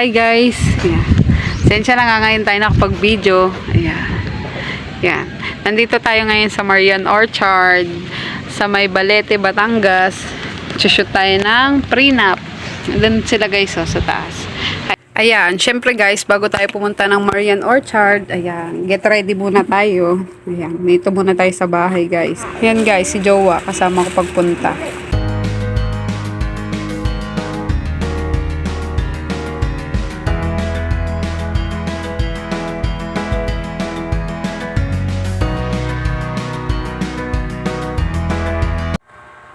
Hi guys. Ayan. Sensya na nga ngayon tayo nakapag-video. Ayan. Ayan. Nandito tayo ngayon sa Marian Orchard sa may Balete, Batangas. Shoot tayo ng prenup. Doon sila guys sa taas. Ayan, syempre guys, bago tayo pumunta ng Marian Orchard, ayan, get ready muna tayo. Ayan, dito muna tayo sa bahay guys. Ayan guys, si Jowa, kasama ko pagpunta.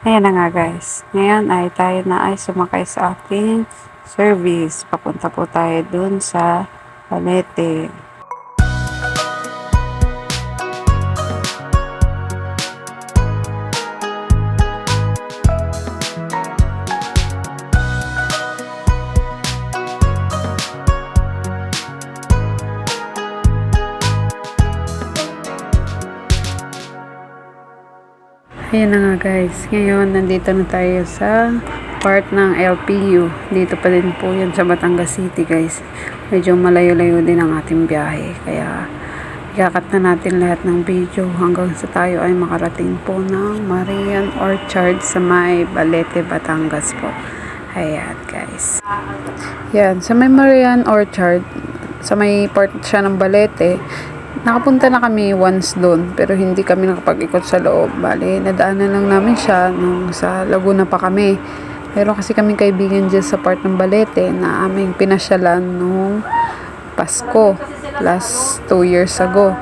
Ayan na nga guys. Ngayon ay tayo na ay sumakay sa ating service. Papunta po tayo dun sa Balete. Ayan na nga guys, ngayon nandito na tayo sa part ng LPU. Dito pa din po yan sa Batangas City guys. Medyo malayo-layo din ang ating biyahe. Kaya ikakat na natin lahat ng video hanggang sa tayo ay makarating po ng Marian Orchard sa may Balete, Batangas po. Ayan guys. Yan, sa may Marian Orchard, sa may part siya ng Balete, nakapunta na kami once doon, pero hindi kami nakapag-ikot sa loob. Bale, nadaanan lang namin siya nung sa Laguna pa kami. Pero kasi kami kaibigan dyan sa part ng Balete na aming pinasyalan nung Pasko, last 2 years ago.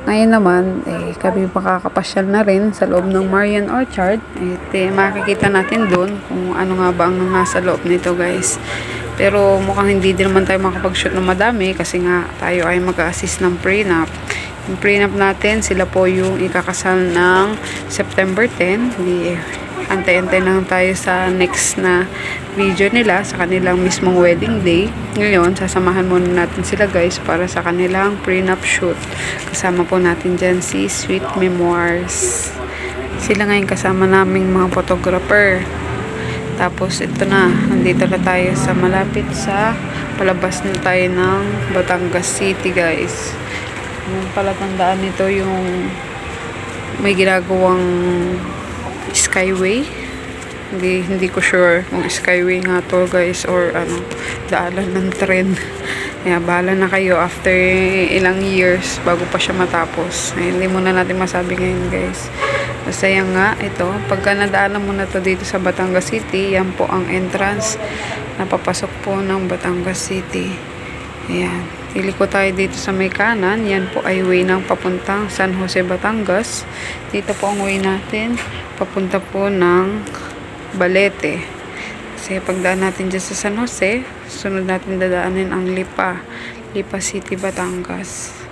Ngayon naman, kami makakapasyal na rin sa loob ng Marian Orchard. Makikita natin doon kung ano nga ba ang nasa loob nito guys. Pero mukhang hindi din naman tayo makapag-shoot ng madami kasi nga tayo ay mag-assist ng prenup. Yung prenup natin, sila po yung ikakasal ng September 10. Hindi, antay-antay lang tayo sa next na video nila sa kanilang mismong wedding day. Ngayon, sasamahan muna natin sila guys para sa kanilang prenup shoot. Kasama po natin dyan si Sweet Memoirs. Sila ngayon kasama naming mga photographer. Tapos ito na, nandito na tayo sa malapit sa palabas na tayo ng Batangas City guys. Yung palatandaan nito yung may ginagawang skyway. Hindi ko sure kung skyway nga to guys or ano, daalan ng tren. Kaya bahala na kayo after ilang years bago pa siya matapos. Hindi muna natin masabi ngayon guys. Masaya nga ito. Pagka nadaanan mo na to dito sa Batangas City, yan po ang entrance na papasok po ng Batangas City. Ayan. Iliko tayo dito sa may kanan. Yan po ay way ng papuntang San Jose, Batangas. Dito po ang way natin. Papunta po ng Balete. Kasi pagdaan natin dyan sa San Jose, sunod natin dadaanin ang Lipa City, Batangas.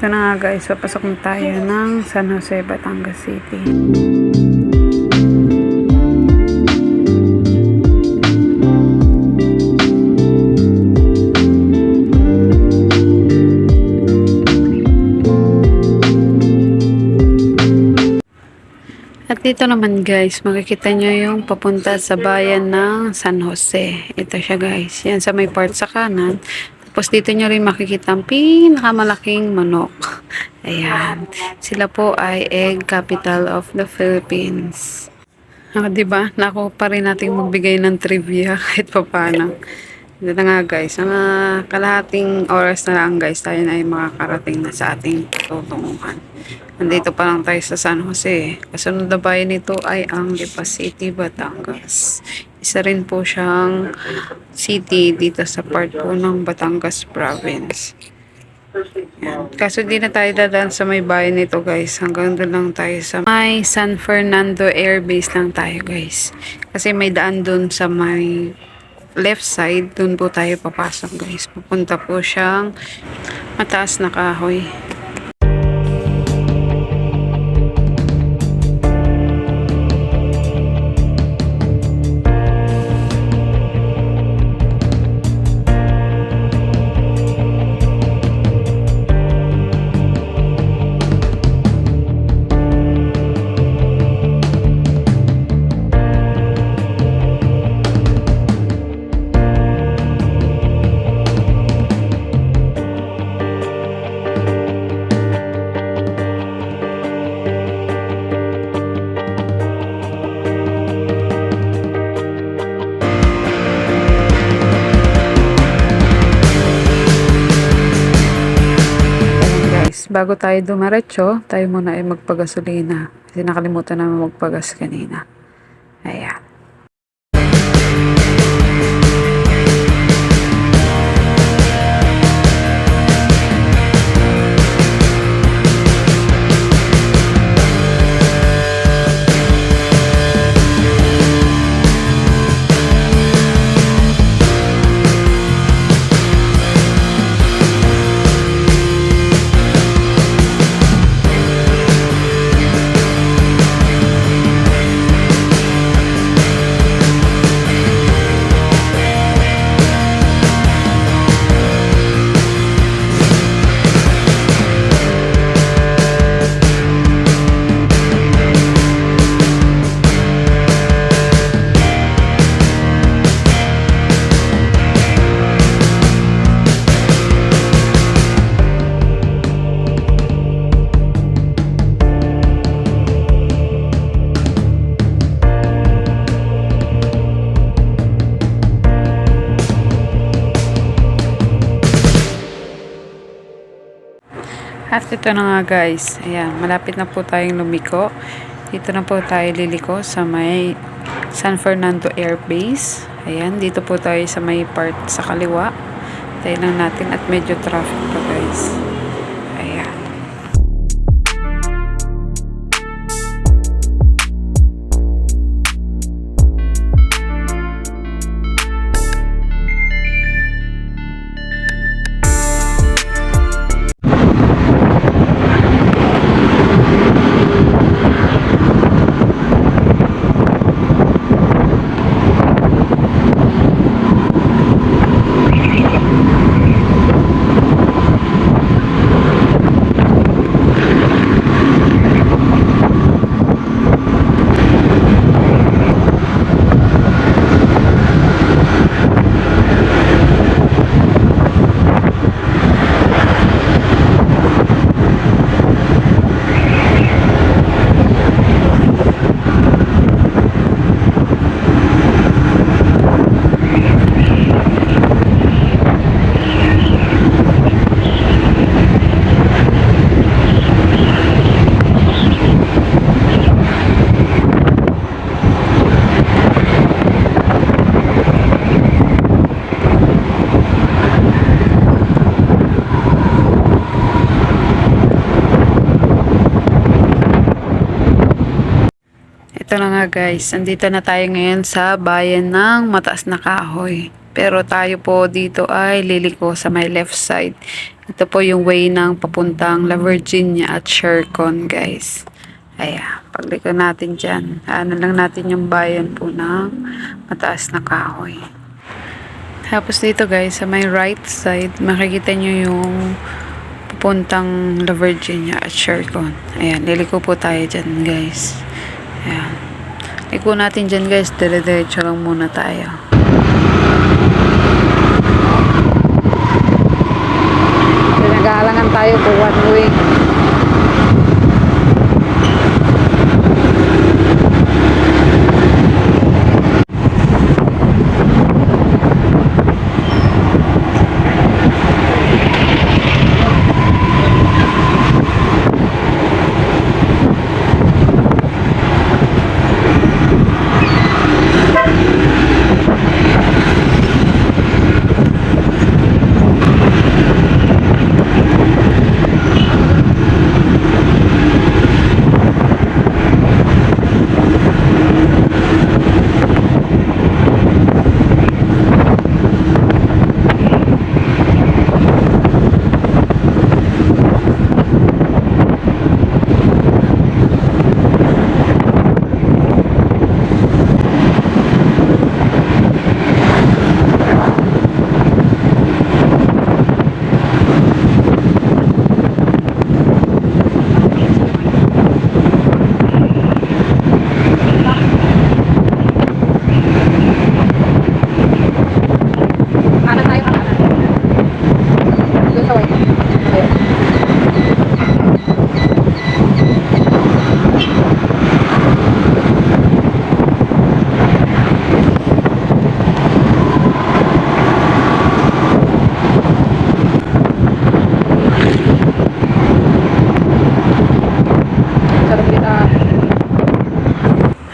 Ito na nga guys, papasok na tayo ng San Jose, Batangas City. At dito naman guys, makikita nyo yung papunta sa bayan ng San Jose. Ito siya guys, yan sa may part sa kanan. Tapos dito nyo rin makikita ang pinakamalaking manok. Ayan. Sila po ay egg capital of the Philippines. Diba? Nako pa rin natin magbigay ng trivia kahit pa paano. Ito na nga guys. Kalahating oras na lang guys tayo na ay makakarating na sa ating tutunguhan. Nandito pa lang tayo sa San Jose. Kasunod na bayan nito ay ang Lipa City, Batangas. Isa rin po siyang city dito sa part po ng Batangas Province. Yan. Kaso di na tayo dadaan sa may bayan nito guys. Hanggang doon lang tayo sa may San Fernando Air Base lang tayo guys. Kasi may daan doon sa may left side. Doon po tayo papasok guys. Pupunta po siyang mataas na kahoy. Bago tayo dumaretso, tayo muna ay magpagasolina. Kasi nakalimutan namin magpagas kanina. Ayan. At ito na nga guys, ayan, malapit na po tayong lumiko. Dito na po tayo liliko sa may San Fernando Air Base. Ayan, dito po tayo sa may part sa kaliwa. Tayo lang natin at medyo traffic pa guys. Ayan. Ito na nga guys, andito na tayo ngayon sa bayan ng Mataas na Kahoy. Pero tayo po dito ay liliko sa may left side. Ito po yung way ng papuntang La Virginia at Shercon guys. Ayan, pagliko natin dyan. Ano lang natin yung bayan po ng Mataas na Kahoy. Tapos dito guys, sa may right side, makikita nyo yung papuntang La Virginia at Shercon. Ayan, liliko po tayo dyan guys. Ayan. Liko natin dyan guys. Dire-diretso lang muna tayo. Pinag-aalangan tayo po one way.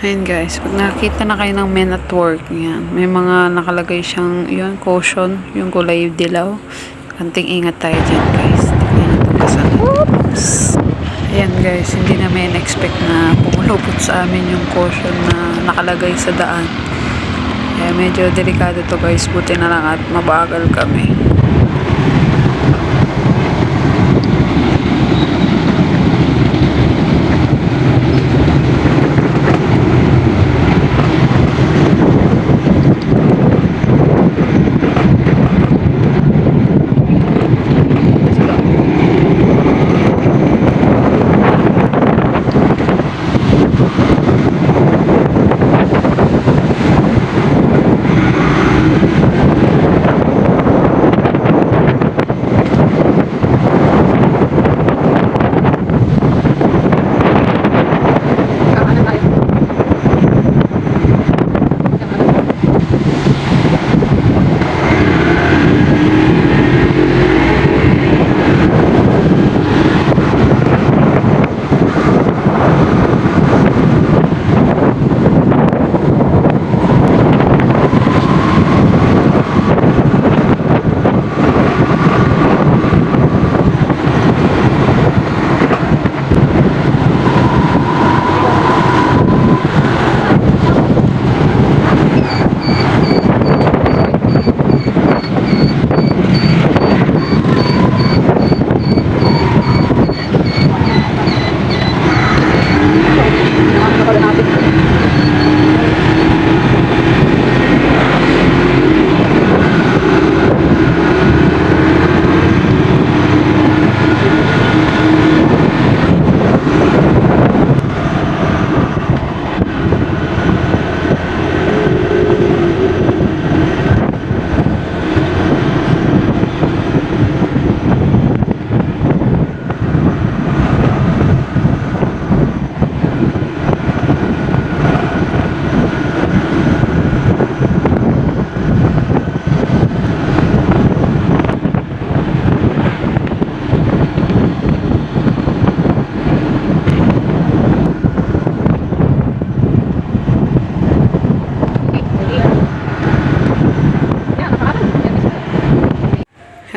Ayan guys, pag nakita na kayo ng men at work, yan, may mga nakalagay siyang, yun, caution, yung kulay dilaw. Kanting ingat tayo dyan guys. Tignan itong kasal. Oops! Ayan guys, hindi namin expect na pumulupot sa amin yung caution na nakalagay sa daan. Kaya medyo delikado to guys, buti na lang at mabagal kami.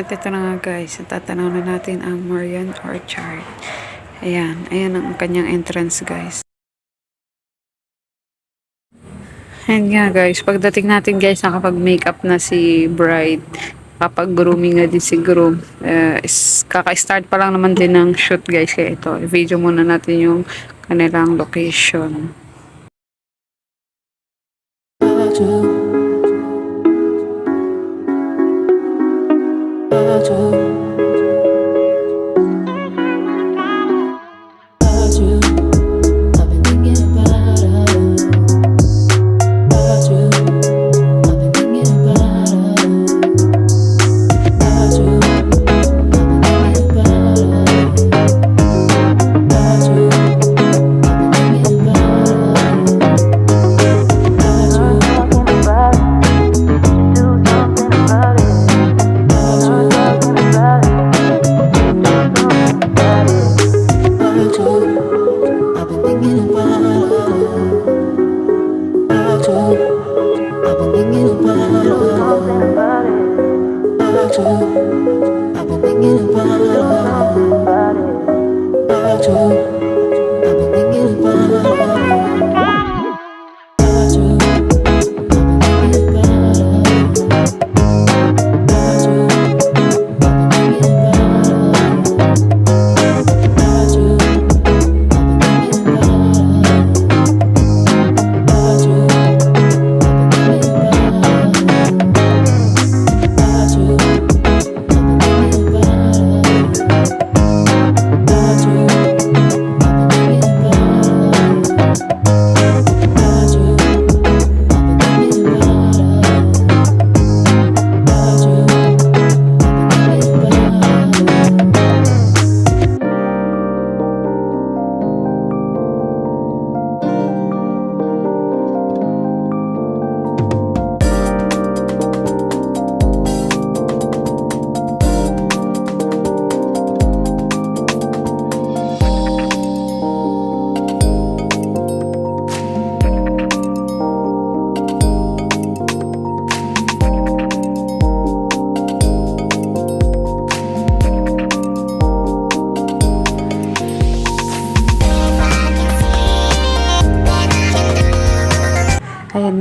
At ito na nga guys, tatanaw na natin ang Marian Orchard. Ayan, ayan ang kanyang entrance guys. Ayan nga guys, pagdating natin guys, nakapag-makeup na si bride. Kapag grooming nga din si groom. Kaka-start pa lang naman din ng shoot guys. Kaya ito, i-video muna natin yung kanilang location.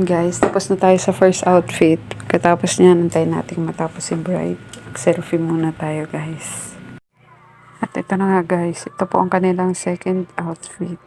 Ayan guys, tapos na tayo sa first outfit. Katapos niya, nantayin natin matapos si bride. Selfie muna tayo guys. At ito na nga guys, ito po ang kanilang second outfit.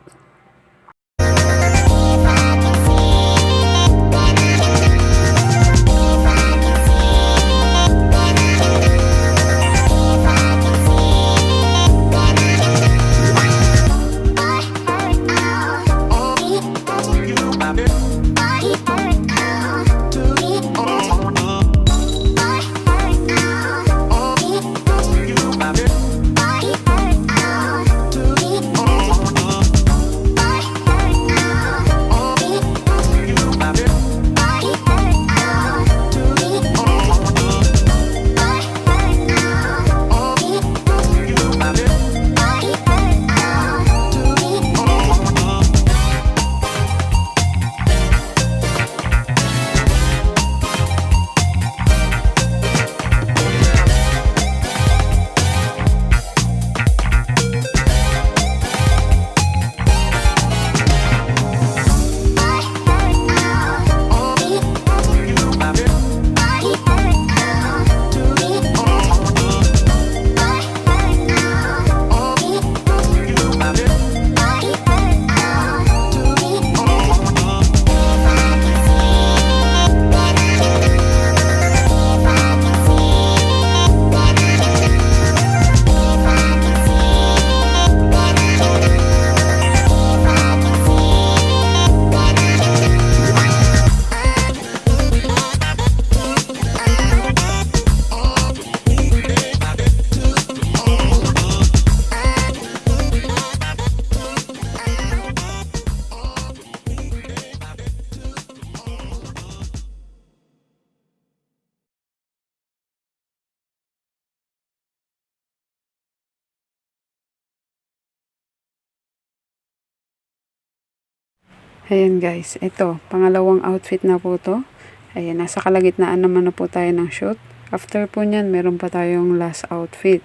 Ayan guys, ito, pangalawang outfit na po to. Ayan, nasa kalagitnaan naman na po tayo ng shoot. After po nyan, meron pa tayong last outfit,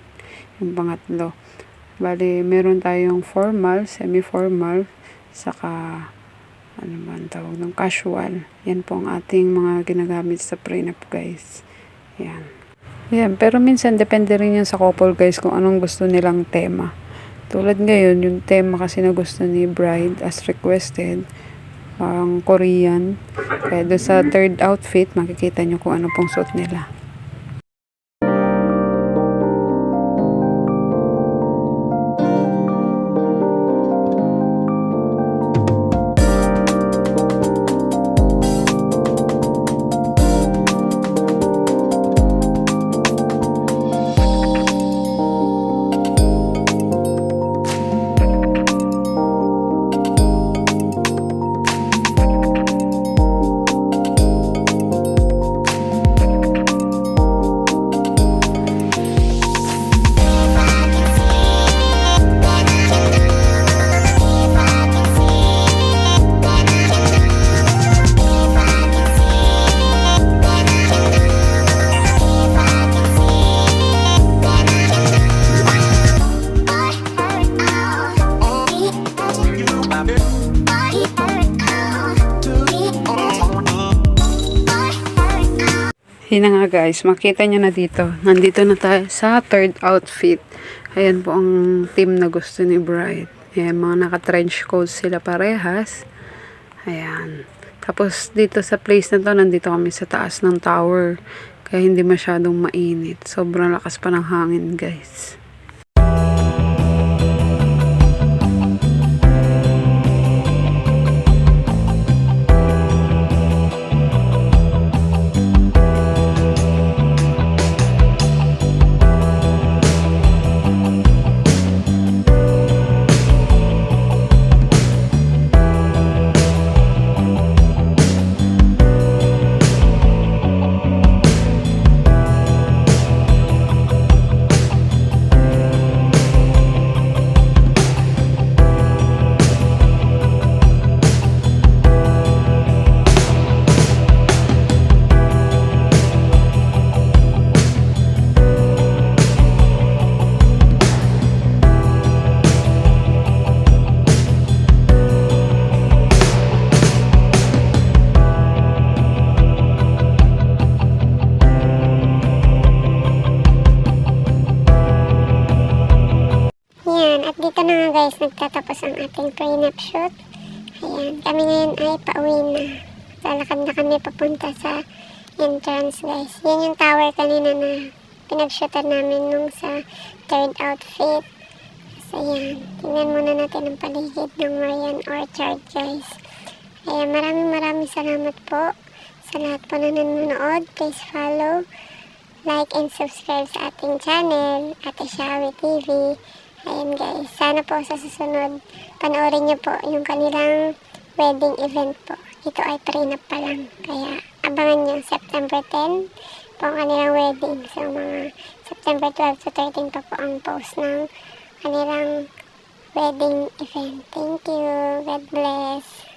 yung pangatlo. Bali, meron tayong formal, semi-formal, saka, ano ba ang tawag ng casual. Yan po ang ating mga ginagamit sa prenup guys. Ayan. Ayan, pero minsan depende rin yan sa couple guys kung anong gusto nilang tema. Tulad ngayon, yung tema kasi na gusto ni bride as requested, ang Korean. Kaya doon sa third outfit, makikita nyo kung ano pong suot nila. Yun na nga guys, makita nyo na dito. Nandito na tayo sa third outfit. Ayan po ang team na gusto ni bride. Ayan, mga naka-trench coat sila parehas. Ayan. Tapos dito sa place na to, nandito kami sa taas ng tower. Kaya hindi masyadong mainit. Sobrang lakas pa ng hangin guys. At dito na nga guys, nagtatapos ang ating prenup shoot. Ayan, kami ngayon ay pauwi na. Lalakad na kami papunta sa entrance guys. Yan yung tower kanina na pinag-shootan namin nung sa third outfit. So ayan, tingnan muna natin ang paligid ng Marian Orchard guys. Ayan, maraming salamat po sa lahat po na nanonood. Please follow, like, and subscribe sa ating channel, Ate Shawi TV. Ayan guys, sana po sa susunod, panoorin nyo po yung kanilang wedding event po. Ito ay prenup pa lang. Kaya abangan nyo, September 10 po ang kanilang wedding. So mga September 12 to 13 pa po ang post ng kanilang wedding event. Thank you. God bless.